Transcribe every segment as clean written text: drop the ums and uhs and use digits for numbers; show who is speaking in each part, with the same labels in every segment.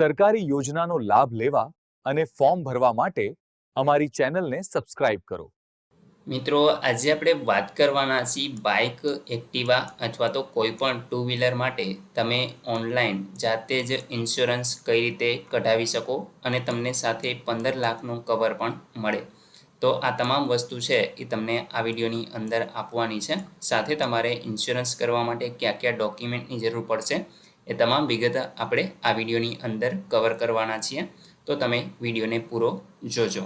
Speaker 1: સરકારી યોજનાનો લાભ લેવા અને ફોર્મ ભરવા માટે અમારી ચેનલને સબસ્ક્રાઇબ કરો।
Speaker 2: મિત્રો, આજે આપણે વાત કરવાના છીએ બાઇક, એક્ટિવા અથવા તો કોઈ પણ ટુ વ્હીલર માટે તમે ઓનલાઈન જાતે જ ઇન્સ્યોરન્સ કઈ રીતે કઢાવી શકો અને તમને સાથે 15 લાખનું કવર પણ મળે। તો આ તમામ વસ્તુ છે એ તમને આ વિડીયોની અંદર આપવાની છે। સાથે તમારે ઇન્સ્યોરન્સ કરવા માટે કયા કયા ડોક્યુમેન્ટની જરૂર પડશે એ તમામ વિગત આપણે આ વિડીયોની અંદર કવર કરવાના છીએ। તો તમે વિડીયોને પૂરો જોજો।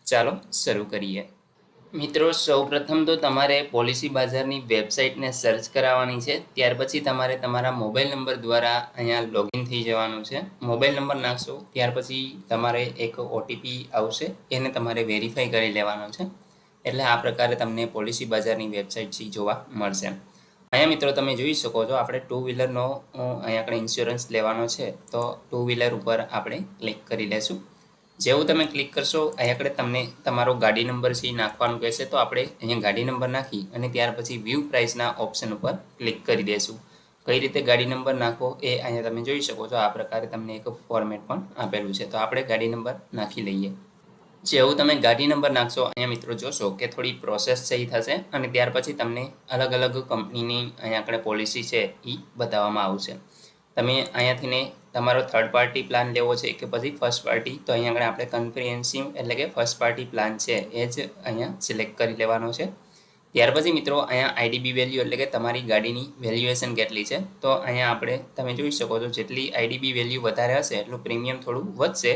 Speaker 2: ચાલો શરૂ કરીએ। મિત્રો, સૌપ્રથમ તો તમારે પોલિસી બજારની વેબસાઇટને સર્ચ કરાવવાની છે। ત્યાર પછી તમારે તમારા મોબાઈલ નંબર દ્વારા અહીંયા લોગિન થઈ જવાનું છે। મોબાઈલ નંબર નાખશો ત્યાર પછી તમારે એક ઓટીપી આવશે, એને તમારે વેરીફાઈ કરી લેવાનો છે। એટલે આ પ્રકારે તમને પોલિસી બજારની વેબસાઇટથી જોવા મળશે। અહીંયા મિત્રો તમે જોઈ શકો છો, આપણે ટુ વ્હીલરનો અહીંયા આપણે ઇન્સ્યોરન્સ લેવાનો છે, તો ટુ વ્હીલર ઉપર આપણે ક્લિક કરી લેશું। જેવું તમે ક્લિક કરશો અહીંયા આગળ તમને તમારો ગાડી નંબર છે નાખવાનું કહેશે, તો આપણે અહીંયા ગાડી નંબર નાખી અને ત્યાર પછી વ્યૂ પ્રાઇસના ઓપ્શન ઉપર ક્લિક કરી દઈશું। કઈ રીતે ગાડી નંબર નાખવો એ અહીંયા તમે જોઈ શકો છો। આ પ્રકારે તમને એક ફોર્મેટ પણ આપેલું છે, તો આપણે ગાડી નંબર નાખી લઈએ। જેવું તમે ગાડી નંબર નાખશો અહીંયા મિત્રો જોશો કે થોડી પ્રોસેસ સહી થશે અને ત્યાર પછી તમને અલગ અલગ કંપનીની અહીંયા આગળ પોલિસી છે એ બતાવવામાં આવશે। તમે અહીંયાથી તમારો થર્ડ પાર્ટી પ્લાન લેવો છે કે પછી ફર્સ્ટ પાર્ટી, તો અહીંયા આગળ આપણે કમ્પ્રિહેન્સિવ એટલે કે ફર્સ્ટ પાર્ટી પ્લાન છે એ જ અહીંયા સિલેક્ટ કરી લેવાનો છે। ત્યાર પછી મિત્રો અહીંયા આઈડીબી વેલ્યુ એટલે કે તમારી ગાડીની વેલ્યુએશન કેટલી છે, તો અહીંયા આપણે તમે જોઈ શકો છો જેટલી આઈડીબી વેલ્યુ વધારે હશે એટલું પ્રીમિયમ થોડું વધશે,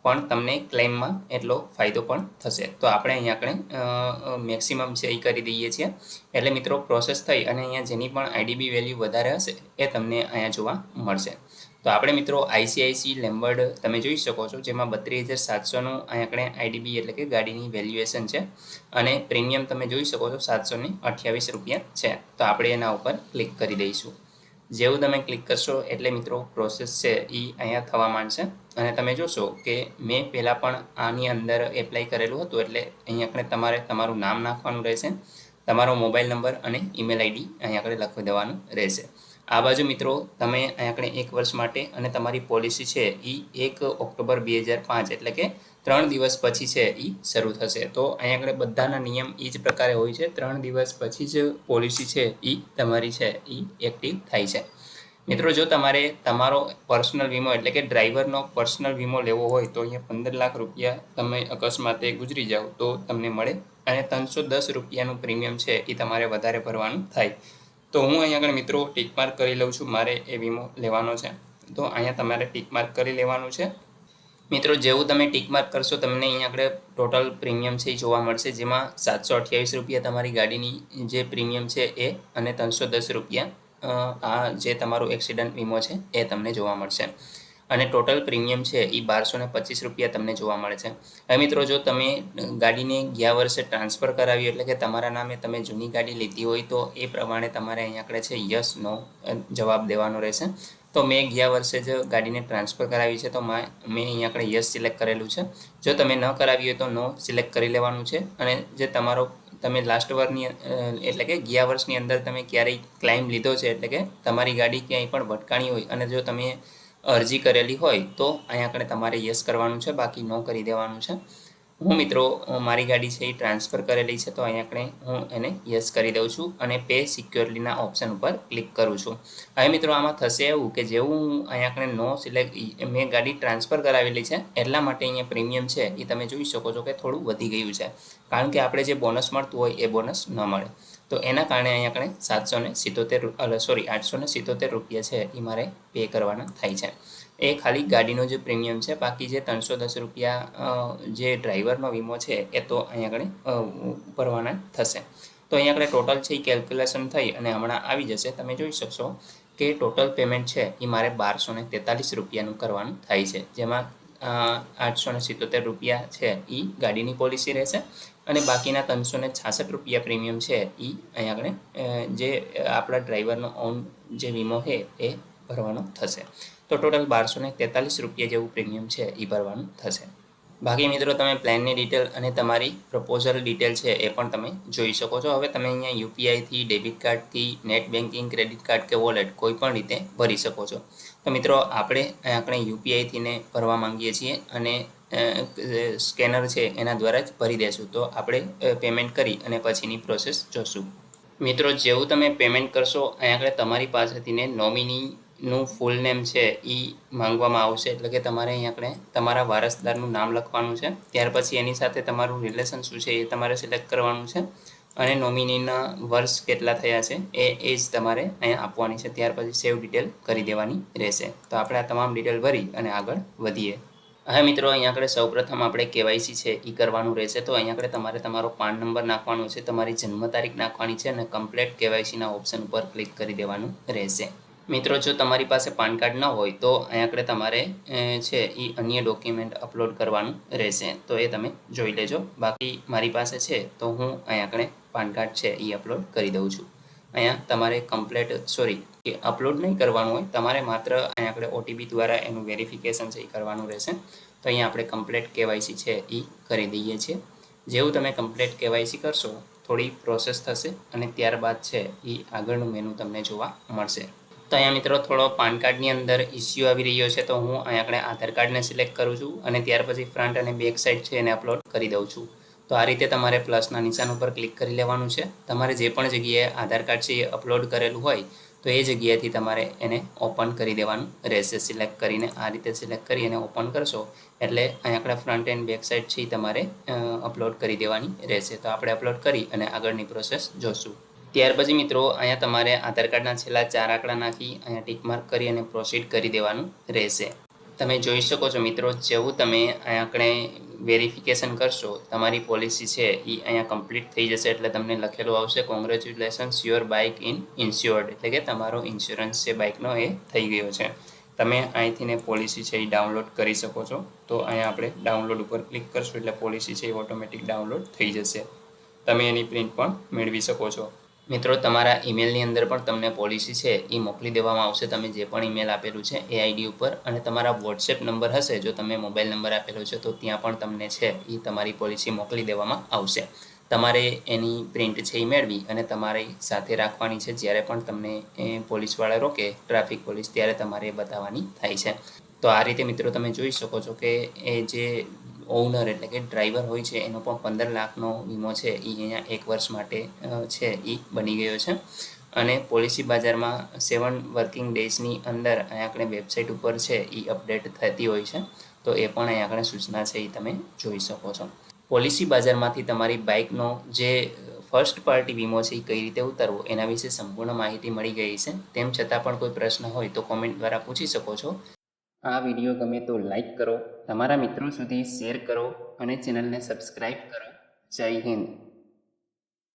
Speaker 2: પણ તમને ક્લેમમાં એટલો ફાયદો પણ થશે। તો આપણે અહીંયા આપણે મેક્સિમમ છે એ કરી દઈએ છીએ। એટલે મિત્રો પ્રોસેસ થઈ અને અહીંયા જેની પણ આઈડીબી વેલ્યુ વધારે હશે એ તમને અહીંયા જોવા મળશે। તો આપણે મિત્રો આઈસીઆઈસી લેમ્બર્ડ તમે જોઈ શકો છો, જેમાં 32,700નું અહીંયા આપણે આઈડીબી એટલે કે ગાડીની વેલ્યુએશન છે અને પ્રીમિયમ તમે જોઈ શકો છો 728 રૂપિયા છે। તો આપણે એના ઉપર ક્લિક કરી દઈશું। જેવું તમે ક્લિક કરશો એટલે મિત્રો પ્રોસેસ છે એ અહીંયા થવા માંડશે અને તમે જોશો કે મેં પહેલાં પણ આની અંદર એપ્લાય કરેલું હતું, એટલે અહીંયા આપણે તમારે તમારું નામ નાખવાનું રહેશે, તમારો મોબાઈલ નંબર અને ઈમેલ આઈડી અહીંયા આગળ લખી દેવાનું રહેશે। આ બાજુ મિત્રો તમે અહીંયા આપણે 1 વર્ષ માટે અને તમારી પોલિસી છે એ 1 ઓક્ટોબર 2005 એટલે કે 3 દિવસ પછી છે એ શરૂ થશે। તો અહીંયા આગળ બધાના નિયમ એ જ પ્રકારે હોય છે, 3 દિવસ પછી જ પોલિસી છે એ તમારી છે એ એક્ટિવ થાય છે। મિત્રો, જો તમારે તમારો પર્સનલ વીમો એટલે કે ડ્રાઈવરનો પર્સનલ વીમો લેવો હોય તો અહીંયા 15 લાખ રૂપિયા તમે અકસ્માતે ગુજરી જાઓ તો તમને મળે અને 310 રૂપિયાનું પ્રીમિયમ છે એ તમારે વધારે ભરવાનું થાય। તો હું અહીંયા આગળ મિત્રો ટીક માર્ક કરી લઉં છું, મારે એ વીમો લેવાનો છે, તો અહીંયા તમારે ટીક માર્ક કરી લેવાનું છે। મિત્રો, જેવું તમે ટીક માર્ક કરશો તમને અહીંયા આગળ ટોટલ પ્રીમિયમ છે એ જોવા મળશે, જેમાં 728 રૂપિયા તમારી ગાડીની જે પ્રીમિયમ છે એ અને 310 રૂપિયા આ જે તમારું એક્સિડન્ટ વીમો છે એ તમને જોવા મળશે અને ટોટલ પ્રીમિયમ છે એ 1225 રૂપિયા તમને જોવા મળે છે। હવે મિત્રો, જો તમે ગાડીને ગયા વર્ષે ટ્રાન્સફર કરાવી એટલે કે તમારા નામે તમે જૂની ગાડી લીધી હોય તો એ પ્રમાણે તમારે અહીંયા આગળ છે યસ નો જવાબ દેવાનો રહેશે। તો મેં ગયા વર્ષે જ ગાડીને ટ્રાન્સફર કરાવી છે, તો મેં અહીંયા આગળ યસ સિલેક્ટ કરેલું છે। જો તમે ન કરાવી હોય તો નો સિલેક્ટ કરી લેવાનું છે અને જે તમારો તમે લાસ્ટ વર્ષની એટલે કે ગયા વર્ષની અંદર તમે ક્યારેય ક્લાઇમ લીધો છે એટલે કે તમારી ગાડી ક્યાંય પણ ભટકાણી હોય અને જો તમે અરજી કરેલી હોય તો અહીંયા આગળ તમારે યસ કરવાનું છે, બાકી નો કરી દેવાનું છે। હું મિત્રો મારી ગાડી છે એ ટ્રાન્સફર કરેલી છે, તો અહીંયા આગળ હું એને યસ કરી દઉં છું અને પે સિક્યોરલીના ઓપ્શન ઉપર ક્લિક કરું છું। હવે મિત્રો આમાં થશે એવું કે જેવું હું અહીંયા આગળ નો સિલેક્ટ મેં ગાડી ટ્રાન્સફર કરાવેલી છે એટલા માટે અહીંયા પ્રીમિયમ છે એ તમે જોઈ શકો છો કે થોડું વધી ગયું છે, કારણ કે આપણે જે બોનસ મળતું હોય એ બોનસ ન મળે। તો એના કારણે અહીંયા આગળ 877 રૂપિયા છે એ મારે પે કરવાના થાય છે। એ ખાલી ગાડીનો જે પ્રીમિયમ છે, બાકી જે 310 રૂપિયા જે ડ્રાઈવરનો વીમો છે એ તો અહીંયા આગળ ભરવાના થશે। તો અહીંયા આગળ ટોટલ છે એ કેલ્ક્યુલેશન થઈ અને હમણાં આવી જશે, તમે જોઈ શકશો કે ટોટલ પેમેન્ટ છે એ મારે 1243 રૂપિયાનું કરવાનું થાય છે, જેમાં 877 રૂપિયા છે એ ગાડીની પોલિસી રહેશે અને બાકીના 366 રૂપિયા પ્રીમિયમ છે એ અહીંયા આગળ જે આપણા ડ્રાઈવરનો ઓન જે વીમો છે એ ભરવાનો થશે। તો ટોટલ 1243 રૂપિયા જેવું પ્રીમિયમ છે એ ભરવાનું થશે। બાકી મિત્રો તમે પ્લાનની ડિટેલ અને તમારી પ્રપોઝલ ડિટેલ છે એ પણ તમે જોઈ શકો છો। હવે તમે અહીંયા યુપીઆઈથી, ડેબિટ કાર્ડથી, નેટ બેન્કિંગ, ક્રેડિટ કાર્ડ કે વોલેટ કોઈ પણ રીતે ભરી શકો છો। તો મિત્રો આપણે યુપીઆઈથી ને ભરવા માંગીએ છીએ અને સ્કેનર છે એના દ્વારા જ ભરી દેશું. તો આપણે પેમેન્ટ કરી અને પછીની પ્રોસેસ જોશું. મિત્રો જેવું તમે પેમેન્ટ કરશો અહીં આગળ તમારી પાસેથી ને નોમિનીનું ફૂલ નેમ છે એ માંગવામાં આવશે. એટલે કે તમારે અહીં આપણે તમારા વારસદારનું નામ લખવાનું છે. ત્યાર પછી એની સાથે તમારું રિલેશન શું છે એ તમારે સિલેક્ટ કરવાનું છે અને નોમિનીના વર્ષ કેટલા થયા છે એ એજ તમારે અહીંયા આપવાની છે. ત્યાર પછી સેવ ડિટેલ કરી દેવાની રહેશે. તો આપણે આ તમામ ડિટેલ ભરી અને આગળ વધીએ. હા મિત્રો, અહીંયા આગળ સૌપ્રથમ આપણે કેવાયસી છે એ કરવાનું રહેશે. તો અહીંયા આગળ તમારે તમારો પાન નંબર નાખવાનો છે, તમારી જન્મ તારીખ નાખવાની છે અને કમ્પ્લીટ કેવાયસીના ઓપ્શન ઉપર ક્લિક કરી દેવાનું રહેશે. મિત્રો જો તમારી પાસે પાન કાર્ડ ન હોય તો અહીંયા આગળ તમારે છે એ અન્ય ડોક્યુમેન્ટ અપલોડ કરવાનું રહેશે. તો એ તમે જોઈ લેજો. બાકી મારી પાસે છે તો હું અહીંયા આગળ પાન કાર્ડ છે એ અપલોડ કરી દઉં છું. અહીંયા તમારે કે અપલોડ નહીં કરવાનું હોય, તમારે માત્ર અહીંયા આપણે ઓટીપી દ્વારા એનું વેરિફિકેશન છે એ કરવાનું રહેશે. તો અહીંયા આપણે કમ્પ્લીટ કેવાયસી છે એ કરી દઈએ છીએ. જેવું તમે કમ્પ્લીટ કેવાયસી કરશો થોડી પ્રોસેસ થશે અને ત્યારબાદ છે એ આગળનું મેનુ તમને જોવા મળશે. તો અહીંયા મિત્રો થોડો પાન કાર્ડની અંદર ઇસ્યુ આવી રહ્યો છે, તો હું અહીંયા આપણે આધાર કાર્ડને સિલેક્ટ કરું છું અને ત્યાર પછી ફ્રન્ટ અને બેક સાઈડ છે એને અપલોડ કરી દઉં છું. તો આ રીતે તમારે પ્લસના નિશાન ઉપર ક્લિક કરી લેવાનું છે. તમારે જે પણ જગ્યાએ આધાર કાર્ડ છે એ અપલોડ કરેલું હોય તો એ જગ્યાએથી તમારે એને ઓપન કરી દેવાનું રહેશે. સિલેક્ટ કરીને આ રીતે સિલેક્ટ કરી અને ઓપન કરશો એટલે અહીંયા આપણે ફ્રન્ટ એન્ડ બેક સાઈડ છે એ તમારે અપલોડ કરી દેવાની રહેશે. તો આપણે અપલોડ કરી અને આગળની પ્રોસેસ જોશું. ત્યાર પછી મિત્રો અહીંયા તમારે આધાર કાર્ડના છેલ્લા 4 આંકડા નાખી અહીંયા ટિક માર્ક કરી અને પ્રોસીડ કરી દેવાનું રહેશે. તમે જોઈ શકો છો મિત્રો, જેવું તમે અહીંયા આપણે વેરિફિકેશન કરશો તમારી પોલિસી છે એ અહીંયા કમ્પ્લીટ થઈ જશે. એટલે તમને લખેલું આવશે કોંગ્રેચ્યુલેશન્સ યોર બાઇક ઇન્સ્યોર્ડ, એટલે કે તમારો ઇન્સ્યોરન્સ છે બાઇકનો એ થઈ ગયો છે. તમે અહીંથી ને પોલિસી છે એ ડાઉનલોડ કરી શકો છો. તો અહીંયા આપણે ડાઉનલોડ ઉપર ક્લિક કરશું એટલે પોલિસી છે એ ઓટોમેટિક ડાઉનલોડ થઈ જશે. તમે એની પ્રિન્ટ પણ મેળવી શકો છો. મિત્રો તમારા ઈમેલની અંદર પણ તમને પોલિસી છે એ મોકલી દેવામાં આવશે. તમે જે પણ ઈમેલ આપેલું છે એ આઈડી ઉપર, અને તમારા વોટ્સએપ નંબર હશે જો તમે મોબાઈલ નંબર આપેલો છે તો ત્યાં પણ તમને છે એ તમારી પોલિસી મોકલી દેવામાં આવશે. તમારે એની પ્રિન્ટ છે એ મેળવી અને તમારી સાથે રાખવાની છે. જ્યારે પણ તમને પોલીસવાળા રોકે, ટ્રાફિક પોલીસ, ત્યારે તમારે એ બતાવવાની થાય છે. તો આ રીતે મિત્રો તમે જોઈ શકો છો કે એ જે ઓનર એટલે કે ડ્રાઈવર હોય છે એનો પણ 15 લાખનો વીમો છે એ અહીંયા 1 વર્ષ માટે છે એ બની ગયો છે. અને પોલિસી બજારમાં 7 વર્કિંગ ડેઝની અંદર અહીંયા આપણે વેબસાઇટ ઉપર છે એ અપડેટ થતી હોય છે. તો એ પણ અહીંયા આપણે સૂચના છે એ તમે જોઈ શકો છો. પોલિસી બજારમાંથી તમારી બાઇકનો જે ફર્સ્ટ પાર્ટી વીમો છે એ કઈ રીતે ઉતારવો એના વિશે સંપૂર્ણ માહિતી મળી ગઈ છે. તેમ છતાં પણ કોઈ પ્રશ્ન હોય તો કોમેન્ટ દ્વારા પૂછી શકો છો. આ વિડીયો ગમે તો લાઈક કરો, તમારા મિત્રો સુધી શેર કરો અને ચેનલને સબસ્ક્રાઈબ કરો. જય હિન્દ.